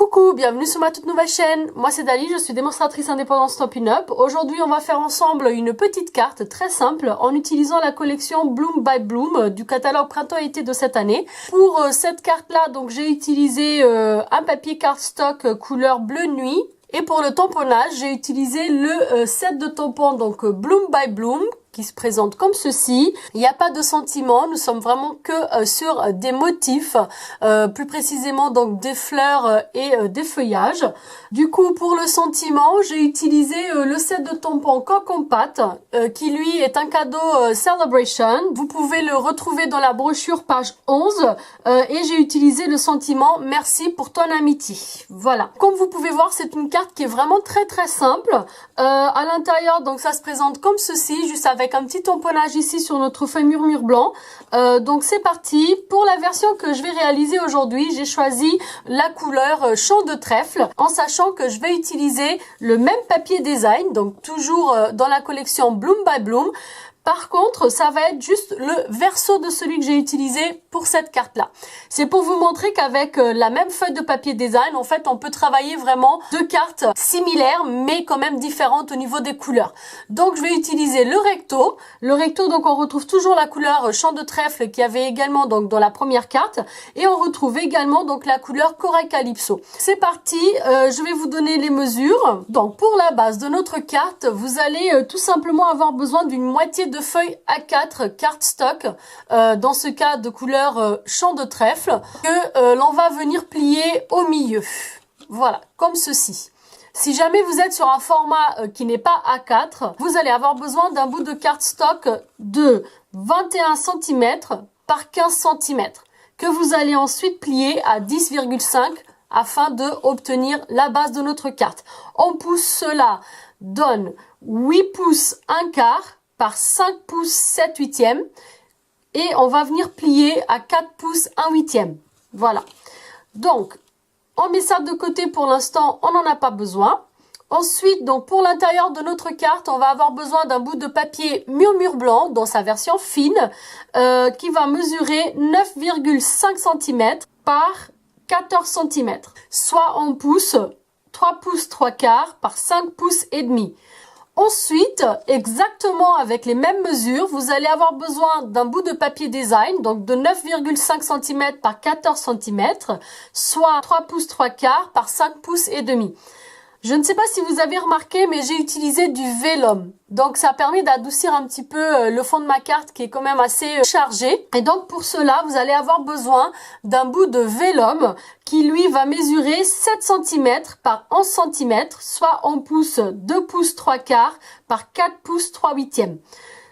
Coucou, bienvenue sur ma toute nouvelle chaîne. Moi c'est Dali, je suis démonstratrice indépendante Stampin' Up. Aujourd'hui on va faire ensemble une petite carte très simple en utilisant la collection Bloom by Bloom du catalogue printemps-été de cette année. Pour cette carte là, donc j'ai utilisé un papier cardstock couleur bleu nuit. Et pour le tamponnage, j'ai utilisé le set de tampons donc Bloom by Bloom qui se présente comme ceci. Il n'y a pas de sentiment, nous sommes vraiment que sur des motifs, plus précisément donc des fleurs et des feuillages. Du coup, pour le sentiment, j'ai utilisé le set de tampons Coco Pâte, qui lui est un cadeau Celebration. Vous pouvez le retrouver dans la brochure page 11, et j'ai utilisé le sentiment Merci pour ton amitié. Voilà. Comme vous pouvez voir, c'est une carte qui est vraiment très simple. À l'intérieur, donc ça se présente comme ceci, juste avec un petit tamponnage ici sur notre feuille murmure blanc. Donc c'est parti. Pour la version que je vais réaliser aujourd'hui, j'ai choisi la couleur champ de trèfle, en sachant que je vais utiliser le même papier design, donc toujours dans la collection Bloom by Bloom. Par contre, ça va être juste le verso de celui que j'ai utilisé pour cette carte-là. C'est pour vous montrer qu'avec la même feuille de papier design, en fait, on peut travailler vraiment deux cartes similaires, mais quand même différentes au niveau des couleurs. Donc, je vais utiliser le recto. Le recto, donc, on retrouve toujours la couleur champ de trèfle qu'il y avait également donc dans la première carte. Et on retrouve également donc la couleur Corail Calypso. C'est parti, je vais vous donner les mesures. Donc, pour la base de notre carte, vous allez tout simplement avoir besoin d'une moitié de feuilles A4 cardstock, dans ce cas de couleur champ de trèfle, que l'on va venir plier au milieu. Voilà, comme ceci. Si jamais vous êtes sur un format qui n'est pas A4, vous allez avoir besoin d'un bout de cardstock de 21 cm par 15 cm, que vous allez ensuite plier à 10,5 afin de obtenir la base de notre carte. En pouces, cela donne 8 pouces 1/4 par 5 pouces 7/8, et on va venir plier à 4 pouces 1/8. Voilà. Donc, on met ça de côté pour l'instant, on n'en a pas besoin. Ensuite, donc pour l'intérieur de notre carte, on va avoir besoin d'un bout de papier murmure blanc dans sa version fine, qui va mesurer 9,5 cm par 14 cm, soit en pouces 3 pouces 3/4 par 5 pouces et demi. Ensuite, exactement avec les mêmes mesures, vous allez avoir besoin d'un bout de papier design, donc de 9,5 cm par 14 cm, soit 3 pouces 3/4 par 5 pouces et demi. Je ne sais pas si vous avez remarqué, mais j'ai utilisé du vélum. Donc ça permet d'adoucir un petit peu le fond de ma carte qui est quand même assez chargé. Et donc pour cela, vous allez avoir besoin d'un bout de vélum qui lui va mesurer 7 cm par 11 cm, soit en pouces 2 pouces 3/4 par 4 pouces 3/8.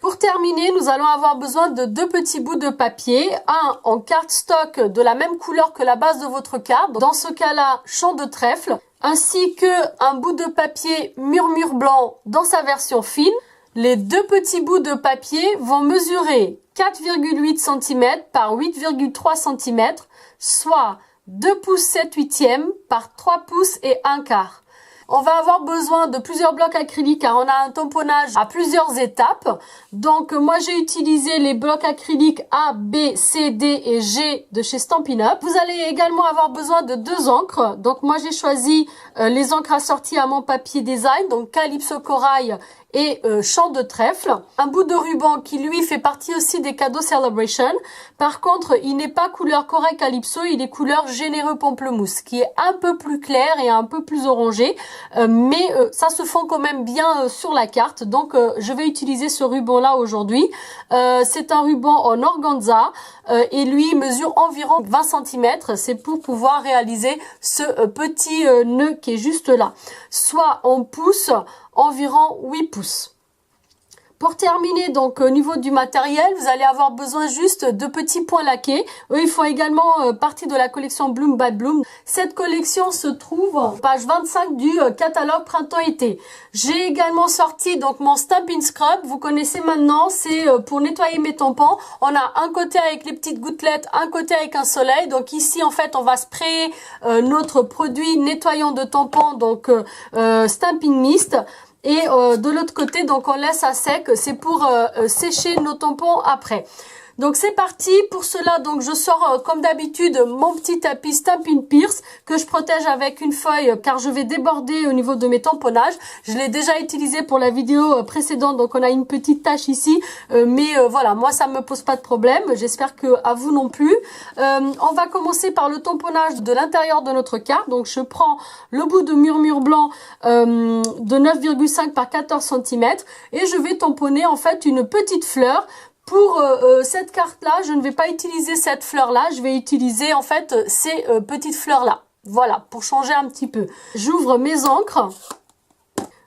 Pour terminer, nous allons avoir besoin de deux petits bouts de papier, un en cardstock de la même couleur que la base de votre carte, dans ce cas-là champ de trèfle, ainsi que un bout de papier murmure blanc dans sa version fine. Les deux petits bouts de papier vont mesurer 4,8 cm par 8,3 cm, soit 2 pouces 7/8 par 3 pouces et 1/4. On va avoir besoin de plusieurs blocs acryliques car on a un tamponnage à plusieurs étapes. Donc moi j'ai utilisé les blocs acryliques A, B, C, D et G de chez Stampin' Up. Vous allez également avoir besoin de deux encres. Donc moi j'ai choisi les encres assorties à mon papier design, donc Calypso Corail et champ de trèfle. Un bout de ruban qui lui fait partie aussi des cadeaux Celebration. Par contre, il n'est pas couleur Corail Calypso, il est couleur Généreux Pamplemousse, qui est un peu plus clair et un peu plus orangé, mais ça se fond quand même bien sur la carte. Donc je vais utiliser ce ruban là aujourd'hui. C'est un ruban en organza et lui mesure environ 20 cm. C'est pour pouvoir réaliser ce petit nœud qui est juste là, soit en pouces environ 8 pouces. Pour terminer, donc au niveau du matériel, vous allez avoir besoin juste de petits points laqués. Eux, ils font également partie de la collection Bloom by Bloom. Cette collection se trouve page 25 du catalogue printemps-été. J'ai également sorti donc mon Stampin' Scrub. Vous connaissez maintenant, c'est pour nettoyer mes tampons. On a un côté avec les petites gouttelettes, un côté avec un soleil. Donc ici, en fait, on va sprayer notre produit nettoyant de tampons, donc Stampin' Mist. Et de l'autre côté, donc on laisse à sec, c'est pour sécher nos tampons après. Donc c'est parti. Pour cela, donc je sors comme d'habitude mon petit tapis Stampin' Pierce que je protège avec une feuille car je vais déborder au niveau de mes tamponnages. Je l'ai déjà utilisé pour la vidéo précédente, donc on a une petite tache ici, mais voilà, moi ça me pose pas de problème. J'espère que à vous non plus. On va commencer par le tamponnage de l'intérieur de notre carte. Donc je prends le bout de murmure blanc de 9,5 par 14 cm et je vais tamponner en fait une petite fleur. Pour cette carte-là, je ne vais pas utiliser cette fleur-là, je vais utiliser en fait ces petites fleurs-là. Voilà, pour changer un petit peu. J'ouvre mes encres.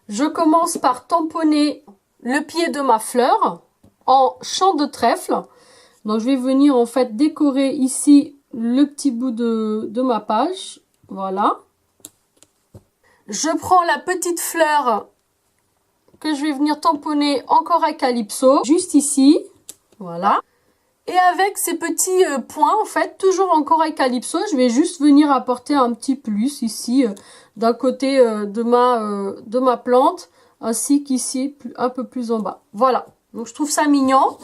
Je commence par tamponner le pied de ma fleur en champ de trèfle. Donc je vais venir en fait décorer ici le petit bout de ma page. Voilà. Je prends la petite fleur que je vais venir tamponner en corail calypso, juste ici. Voilà. Et avec ces petits points, en fait, toujours en corail calypso, je vais juste venir apporter un petit plus ici, d'un côté de ma plante, ainsi qu'ici, un peu plus en bas. Voilà. Donc, je trouve ça mignon.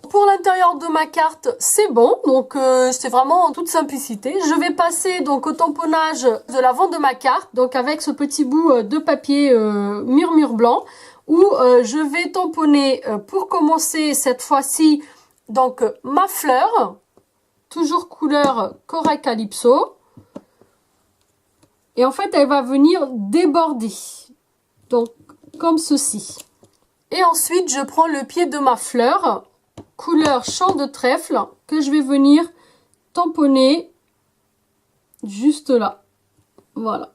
Pour l'intérieur de ma carte, c'est bon. Donc, c'est vraiment en toute simplicité. Je vais passer donc au tamponnage de l'avant de ma carte. Donc, avec ce petit bout de papier murmure blanc, où je vais tamponner pour commencer cette fois-ci donc ma fleur, toujours couleur corail calypso, et en fait elle va venir déborder, donc comme ceci. Et ensuite je prends le pied de ma fleur, couleur champ de trèfle, que je vais venir tamponner juste là, voilà.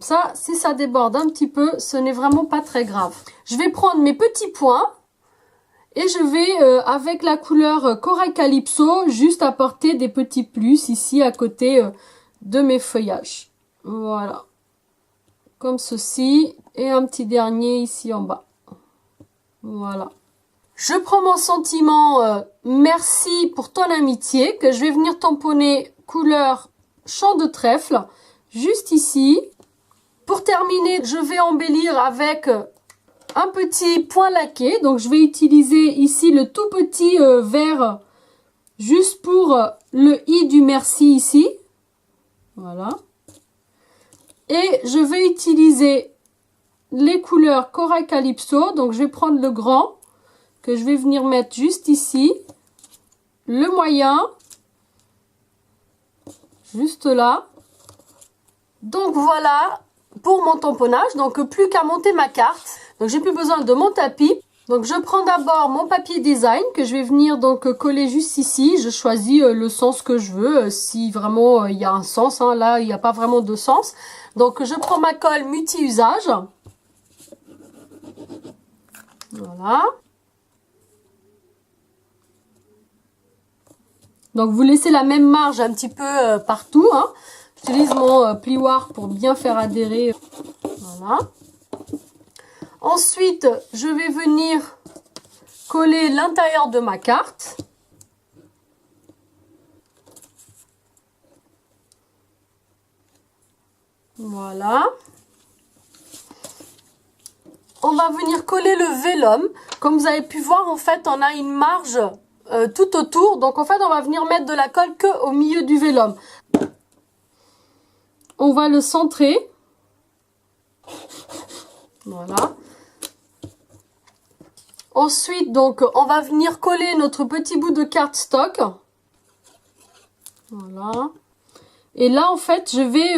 Ça, si ça déborde un petit peu, ce n'est vraiment pas très grave. Je vais prendre mes petits points et je vais, avec la couleur corail calypso, juste apporter des petits plus ici à côté de mes feuillages. Voilà. Comme ceci. Et un petit dernier ici en bas. Voilà. Je prends mon sentiment merci pour ton amitié que je vais venir tamponner couleur champ de trèfle juste ici. Pour terminer, je vais embellir avec un petit point laqué. Donc, je vais utiliser ici le tout petit vert juste pour le i du merci ici. Voilà. Et je vais utiliser les couleurs corail calypso. Donc, je vais prendre le grand que je vais venir mettre juste ici. Le moyen, juste là. Donc, voilà pour mon tamponnage. Donc, plus qu'à monter ma carte. Donc, j'ai plus besoin de mon tapis. Donc, je prends d'abord mon papier design que je vais venir donc coller juste ici. Je choisis le sens que je veux, si vraiment il y a un sens. Hein. Là, il n'y a pas vraiment de sens. Donc, je prends ma colle multi-usage. Voilà. Donc, vous laissez la même marge un petit peu partout. Hein. J'utilise mon plioir pour bien faire adhérer. Voilà. Ensuite, je vais venir coller l'intérieur de ma carte. Voilà. On va venir coller le vellum. Comme vous avez pu voir, en fait, on a une marge tout autour. Donc, en fait, on va venir mettre de la colle que au milieu du vellum. On va le centrer. Voilà. Ensuite, donc, on va venir coller notre petit bout de cardstock. Voilà. Et là, en fait, je vais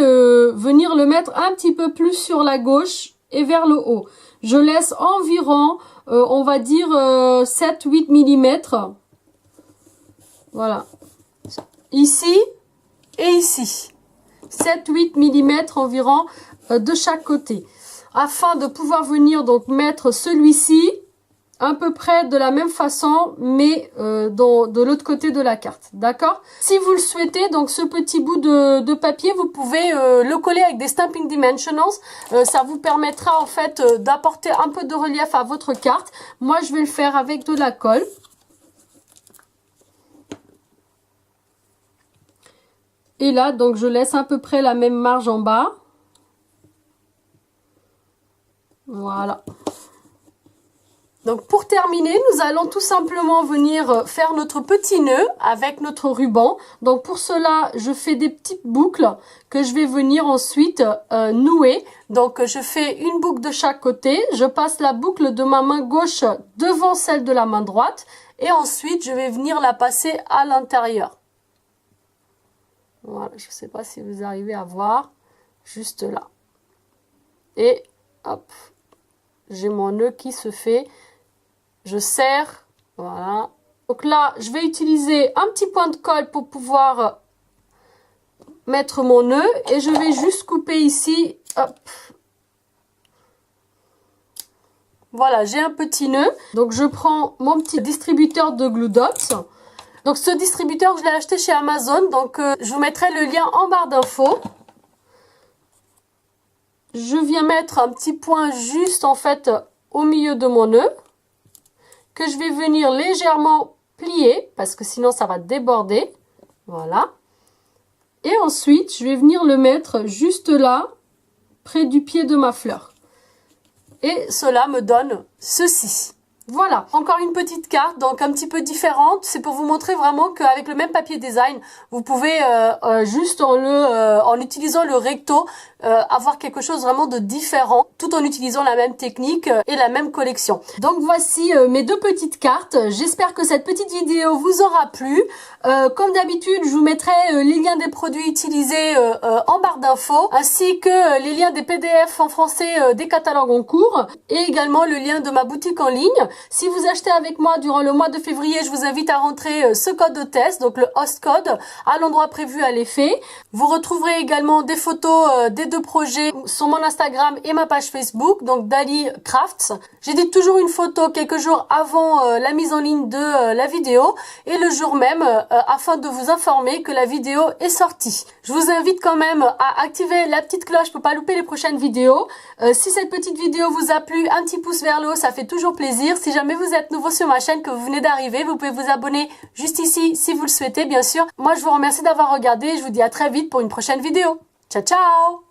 venir le mettre un petit peu plus sur la gauche et vers le haut. Je laisse environ, on va dire, 7-8 mm. Voilà. Ici et ici. 7-8 mm environ de chaque côté. Afin de pouvoir venir donc mettre celui-ci à peu près de la même façon, mais de l'autre côté de la carte, d'accord? Si vous le souhaitez, donc ce petit bout de papier, vous pouvez le coller avec des Stampin' Dimensionals. Ça vous permettra en fait d'apporter un peu de relief à votre carte. Moi, je vais le faire avec de la colle. Et là, donc, je laisse à peu près la même marge en bas. Voilà. Donc pour terminer, nous allons tout simplement venir faire notre petit nœud avec notre ruban. Donc pour cela, je fais des petites boucles que je vais venir ensuite nouer. Donc je fais une boucle de chaque côté, je passe la boucle de ma main gauche devant celle de la main droite et ensuite je vais venir la passer à l'intérieur. Voilà, je ne sais pas si vous arrivez à voir, juste là. Et hop, j'ai mon nœud qui se fait. Je serre, voilà. Donc là, je vais utiliser un petit point de colle pour pouvoir mettre mon nœud. Et je vais juste couper ici, hop. Voilà, j'ai un petit nœud. Donc je prends mon petit distributeur de Glue Dots. Donc ce distributeur, je l'ai acheté chez Amazon. Donc je vous mettrai le lien en barre d'infos. Je viens mettre un petit point juste en fait au milieu de mon nœud. Que je vais venir légèrement plier, parce que sinon ça va déborder. Voilà. Et ensuite, je vais venir le mettre juste là, près du pied de ma fleur. Et cela me donne ceci. Voilà, encore une petite carte, donc un petit peu différente. C'est pour vous montrer vraiment qu'avec le même papier design, vous pouvez juste en utilisant le recto, avoir quelque chose vraiment de différent, tout en utilisant la même technique et la même collection. Donc voici mes deux petites cartes. J'espère que cette petite vidéo vous aura plu. Comme d'habitude, je vous mettrai les liens des produits utilisés en barre d'infos, ainsi que les liens des PDF en français des catalogues en cours, et également le lien de ma boutique en ligne. Si vous achetez avec moi durant le mois de février, je vous invite à rentrer ce code de test, donc le host code, à l'endroit prévu à l'effet. Vous retrouverez également des photos des deux projets sur mon Instagram et ma page Facebook, donc Dali Crafts. J'édite toujours une photo quelques jours avant la mise en ligne de la vidéo et le jour même afin de vous informer que la vidéo est sortie. Je vous invite quand même à activer la petite cloche pour pas louper les prochaines vidéos. Si cette petite vidéo vous a plu, un petit pouce vers le haut, ça fait toujours plaisir. Si jamais vous êtes nouveau sur ma chaîne, que vous venez d'arriver, vous pouvez vous abonner juste ici si vous le souhaitez, bien sûr. Moi, je vous remercie d'avoir regardé et je vous dis à très vite pour une prochaine vidéo. Ciao, ciao!